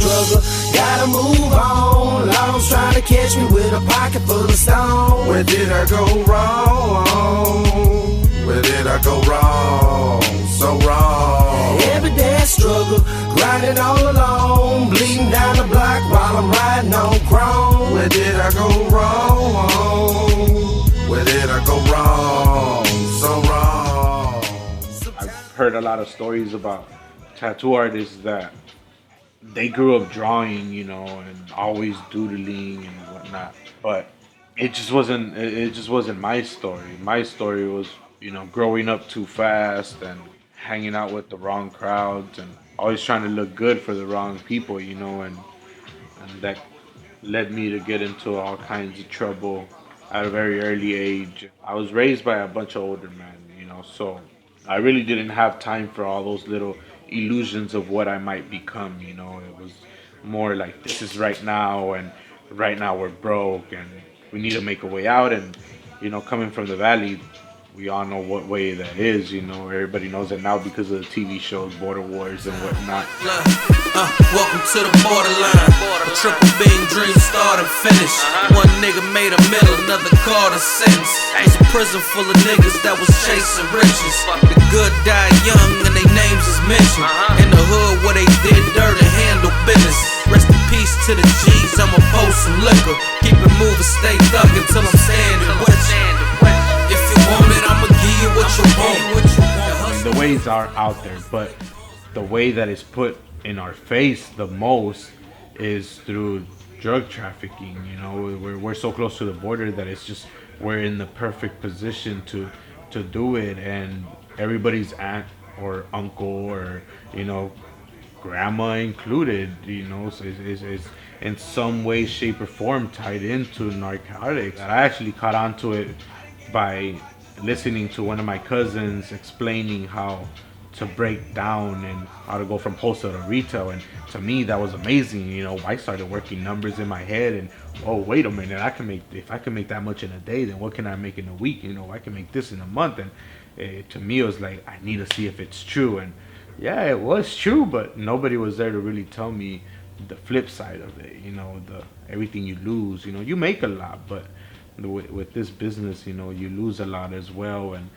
struggle, gotta move on. Law's trying to catch me with a pocket full of stone. Where did I go wrong? Where did I go wrong? So wrong. Every day I struggle, grinding all alone, bleeding down the block while I'm riding on chrome. Where did I go wrong? Where did I go wrong? So wrong. I've heard a lot of stories about tattoo artists that they grew up drawing, you know, and always doodling and whatnot. But it just wasn't my story. My story was, you know, growing up too fast and hanging out with the wrong crowds and always trying to look good for the wrong people, you know, and that led me to get into all kinds of trouble at a very early age. I was raised by a bunch of older men, you know, so I really didn't have time for all those little illusions of what I might become, you know. It was more like, this is right now, and right now we're broke and we need to make a way out. And, you know, coming from the valley, we all know what way that is, you know. Everybody knows it now because of the TV shows, Border Wars and whatnot. Welcome to the borderline. A triple beam dream start and finish. One nigga made a middle, another called a sentence. It's a prison full of niggas that was chasing riches. The good die young and their names is mentioned. In the hood where they did dirt and handle business. Rest in peace to the G's, I'ma post some liquor. Keep it moving, stay thug until I'm standing with you. If you want it, I'ma give you what you want. I mean, the ways are out there, but the way that is put in our face the most is through drug trafficking. You know, we're so close to the border that it's just, we're in the perfect position to do it, and everybody's aunt or uncle or, you know, grandma included, you know, so is in some way, shape, or form tied into narcotics. I actually caught on to it by listening to one of my cousins explaining how to break down and how to go from wholesale to retail, and to me that was amazing. You know, I started working numbers in my head, and oh, wait a minute, if I can make that much in a day, then what can I make in a week? You know, I can make this in a month. And to me it was like, I need to see if it's true. And yeah, it was true, but nobody was there to really tell me the flip side of it. You know, everything you lose. You know, you make a lot, but with this business, you know, you lose a lot as well. And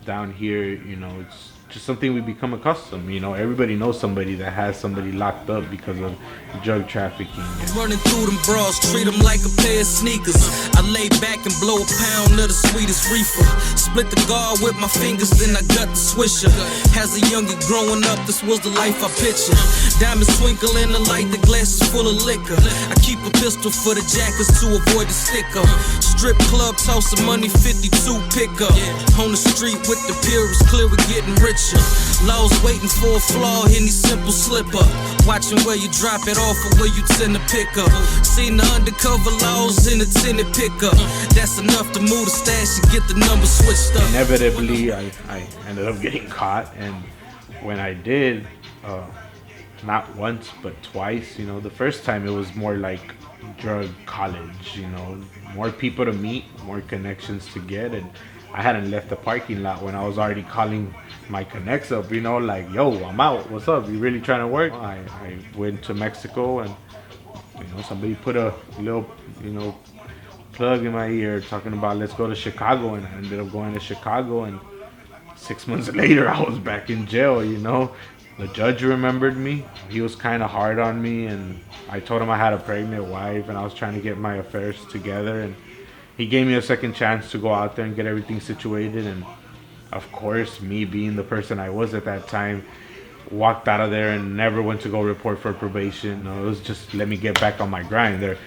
down here, you know, it's just something we become accustomed. You know, everybody knows somebody that has somebody locked up because of drug trafficking. Running through them bras, treat them like a pair of sneakers. I lay back and blow a pound of the sweetest reefer. Split the guard with my fingers, then I got the swisher. As a youngin' growing up, this was the life I pictured. Diamonds twinkle in the light, the glass is full of liquor. I keep a pistol for the jackets to avoid the sticker. Strip club, tossing money, 52 pickup. On the street with the purest, clear we getting richer. Laws waiting for a flaw, any simple slip up. Watching where you drop it off or where you tend to pick up. Seen the undercover laws in the tinted pickup. That's enough to move the stash and get the number switched up. Inevitably, I ended up getting caught, and when I did, not once but twice, you know, the first time it was more like drug college, you know, more people to meet, more connections to get. And I hadn't left the parking lot when I was already calling my connects up, you know, like, yo, I'm out, what's up, you really trying to work? I went to Mexico, and, you know, somebody put a little, you know, plug in my ear talking about, let's go to Chicago. And I ended up going to Chicago, and 6 months later I was back in jail, you know. The judge remembered me. He was kind of hard on me, and I told him I had a pregnant wife and I was trying to get my affairs together, and he gave me a second chance to go out there and get everything situated. And of course, me being the person I was at that time, walked out of there and never went to go report for probation. No, it was just, let me get back on my grind there.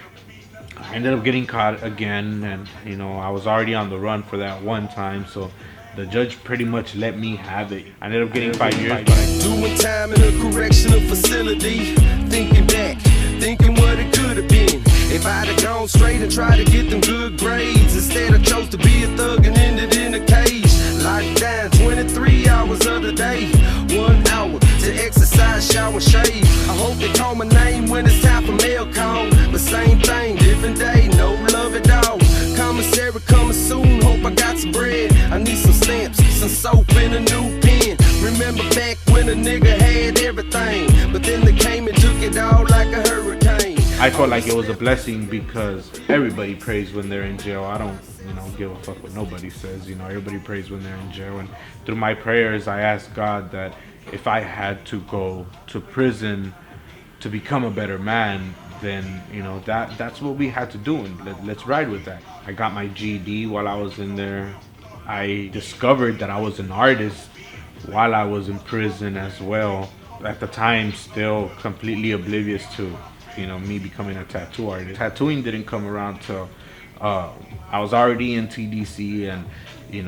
I ended up getting caught again, and, you know, I was already on the run for that one time, so the judge pretty much let me have it. I ended up getting 5 years. Doing time in a correctional facility, thinking back, thinking what it could have been. If I'd have gone straight and tried to get them good grades, instead I chose to be a thug and ended in a cage. Locked down 23 hours of the day, 1 hour to exercise, shower, shave. I hope they call my name when it's time for mail call, but same thing, different day, no love at all. Commissary coming soon, hope I got some bread. I need some stamps, some soap, and a new pen. Remember back when a nigga had everything, but then they came and took it all like a I felt like it was a blessing because everybody prays when they're in jail. I don't, give a fuck what nobody says. Everybody prays when they're in jail. And through my prayers, I asked God that if I had to go to prison to become a better man, then that's what we had to do, and let's ride with that. I got my GED while I was in there. I discovered that I was an artist while I was in prison as well. At the time, still completely oblivious to me becoming a tattoo artist. Tattooing didn't come around till I was already in TDC, and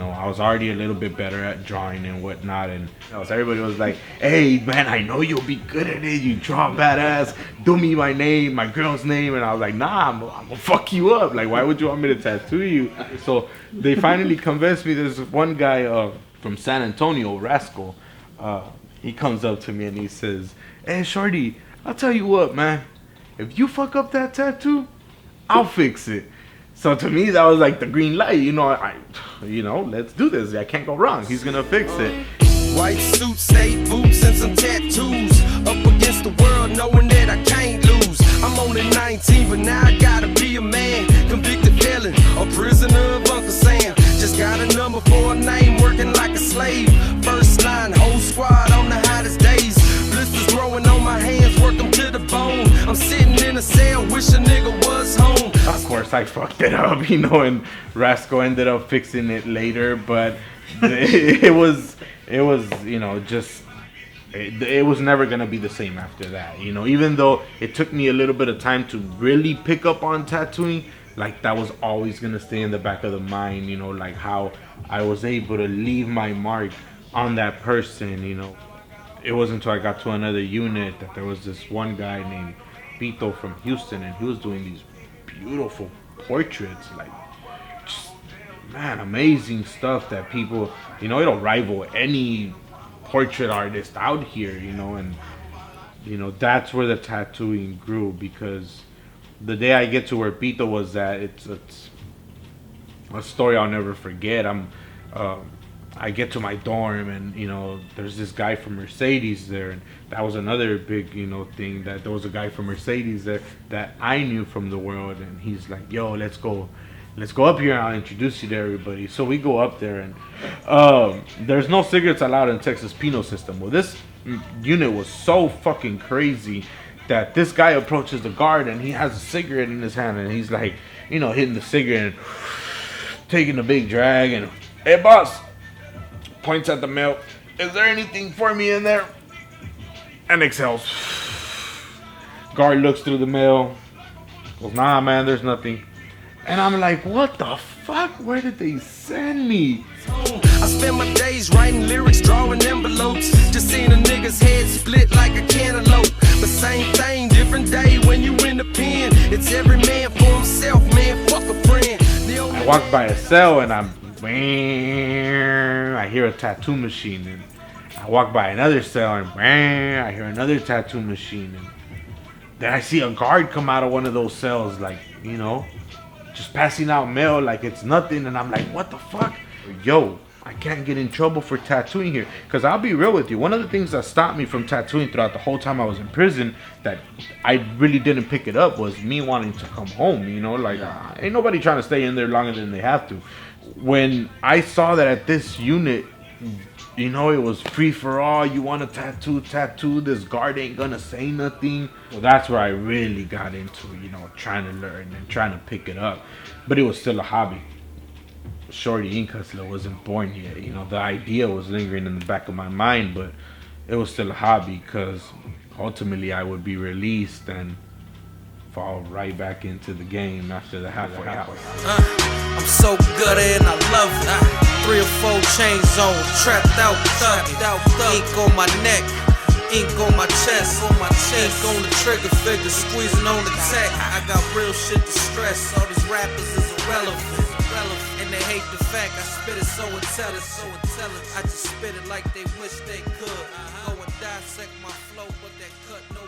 I was already a little bit better at drawing and whatnot, and everybody was like, hey man, I know you'll be good at it, you draw badass, do me my name, my girl's name. And I was like, nah, I'm gonna fuck you up, like why would you want me to tattoo you? So they finally convinced me. There's one guy from San Antonio, Rascal, he comes up to me and he says, hey shorty, I'll tell you what, man, if you fuck up that tattoo, I'll fix it. So to me, that was like the green light. Let's do this. I can't go wrong. He's gonna fix it. White suit, state boots, and some tattoos. Up against the world, knowing that I can't lose. I'm only 19, but now I gotta be a man. Convicted felon, a prisoner of Uncle Sam. Just got a number for a name, working like a slave. First line, whole squad on the hottest days. Blisters growing on my hands, work them to the bone. I'm sitting in a cell, wish a nigga was home. Of course, I fucked it up, and Rascal ended up fixing it later. But it was it was never gonna be the same after that. Even though it took me a little bit of time to really pick up on tattooing, like that was always gonna stay in the back of the mind. Like how I was able to leave my mark on that person. It wasn't until I got to another unit that there was this one guy named Pito from Houston, and he was doing these beautiful portraits, like just, man, amazing stuff that people, it'll rival any portrait artist out here, and that's where the tattooing grew, because the day I get to where Pito was at, it's a story I'll never forget. I get to my dorm, and there's this guy from Mercedes there, and that was another big thing, that there was a guy from Mercedes there that I knew from the world, and he's like, yo, let's go up here and I'll introduce you to everybody. So we go up there, and there's no cigarettes allowed in Texas penal system. Well, this unit was so fucking crazy that this guy approaches the guard, and he has a cigarette in his hand, and he's like, hitting the cigarette and taking a big drag, and hey boss, points at the mail, is there anything for me in there? And exhales. Guard looks through the mail, goes, nah man, there's nothing. And I'm like, what the fuck? Where did they send me? I spend my days writing lyrics, drawing envelopes. Just seeing a nigga's head split like a cantaloupe. But same thing, different day when you in the pen. It's every man for himself, man, fuck a friend. I walk by a cell and I hear a tattoo machine, and I walk by another cell and I hear another tattoo machine, and then I see a guard come out of one of those cells, like, just passing out mail like it's nothing. And I'm like, what the fuck? Yo, I can't get in trouble for tattooing here. Because I'll be real with you, one of the things that stopped me from tattooing throughout the whole time I was in prison, that I really didn't pick it up, was me wanting to come home. Ain't nobody trying to stay in there longer than they have to. When I saw that at this unit, it was free for all. You want a tattoo, this guard ain't gonna say nothing. Well, that's where I really got into, trying to learn and trying to pick it up. But it was still a hobby. Shorty INKorporated wasn't born yet. The idea was lingering in the back of my mind, but it was still a hobby, because ultimately I would be released and fall right back into the game after the halfway house. I'm so good and I love it. 3 or 4 chains on, trapped out, thugged. Ink on my neck, ink on my chest, ink on the trigger finger, squeezing on the tech. I got real shit to stress. All these rappers is irrelevant. And they hate the fact I spit it so intelligent. I just spit it like they wish they could. Go and dissect my flow, but that cut no